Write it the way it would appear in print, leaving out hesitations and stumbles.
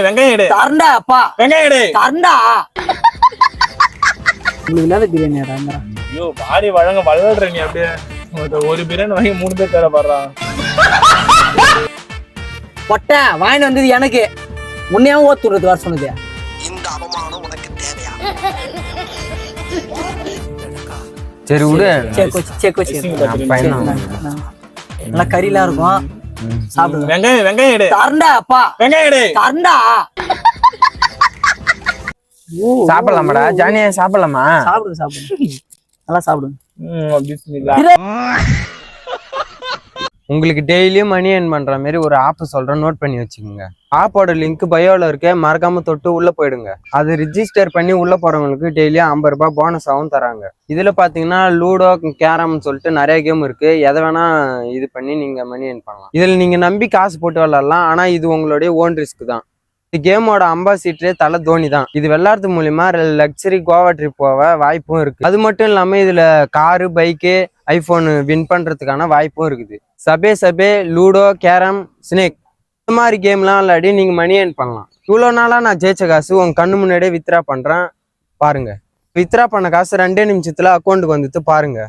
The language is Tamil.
வெங்காயம் எடு. தரண்டா அப்பா. வெங்காயம் எடு. தரண்டா. உங்களுக்கு இல்லாத பிரியாணி ஆடாமரா. ஐயோ பாடி வழங்க வளர்ற நீ அப்படியே ஒரு பிரியாணி வாங்கி 3 பேர் தேட பாடுறான். பொட்டை வாங்கிட்டு வந்தது எனக்கு. முன்னையாவும் ஓத்து விடுறது வர சொன்னது. இந்த அவமானம் உனக்கு தேவையா? சரி விடு. நல்லா கறிலாம் இருக்கும். சாப்பிடுங்க. வெங்காயம் எடு. தரண்டா அப்பா. வெங்காயம் எடு. தரண்டா. சாப்பிடலாமாடா ஜானியா? சாப்பிடலாமா? சாப்பிடுங்க சாப்பிடுங்க. நல்லா சாப்பிடுங்க. உங்களுக்கு டெய்லியும் மணி ஏர்ன் பண்ற மாதிரி ஒரு ஆப் சொல்றேன், நோட் பண்ணி வச்சுக்கோங்க. ஆப்போட லிங்க் பயோல இருக்க, மறக்காம தொட்டு உள்ள போயிடுங்க. அது ரிஜிஸ்டர் பண்ணி உள்ள போறவங்களுக்கு டெய்லியும் 50 ரூபாய் போனஸ் ஆகும் தராங்க. இதுல பாத்தீங்கன்னா லூடோ, கேரம்னு சொல்லிட்டு நிறைய கேம் இருக்கு. எதை வேணா இது பண்ணி நீங்க மணி ஏர்ன் பண்ணலாம். இதுல நீங்க நம்பி காசு போட்டு விளையாடலாம். ஆனா இது உங்களுடைய ஓன் ரிஸ்க் தான். இந்த கேமோட அம்பாசிடரே தலை தோனி தான். இது விளையாடுறது மூலியமா லக்ஸரி கோவா ட்ரிப் போக வாய்ப்பும் இருக்கு. அது மட்டும் இல்லாம இதுல காரு, பைக்கு, ஐபோன் வின் பண்றதுக்கான வாய்ப்பும் இருக்குது. சபே, லூடோ, கேரம், ஸ்னேக் இந்த மாதிரி கேம்லாம் விளையாடி நீங்க மணி ஏர்ன் பண்ணலாம். இவ்வளோ நாளா நான் ஜெயிச்ச காசு உங்க கண்ணு முன்னாடியே வித்ரா பண்றேன் பாருங்க. வித்ரா பண்ண காசு 2 நிமிஷத்துல அக்கௌண்ட்டுக்கு வந்துட்டு பாருங்க.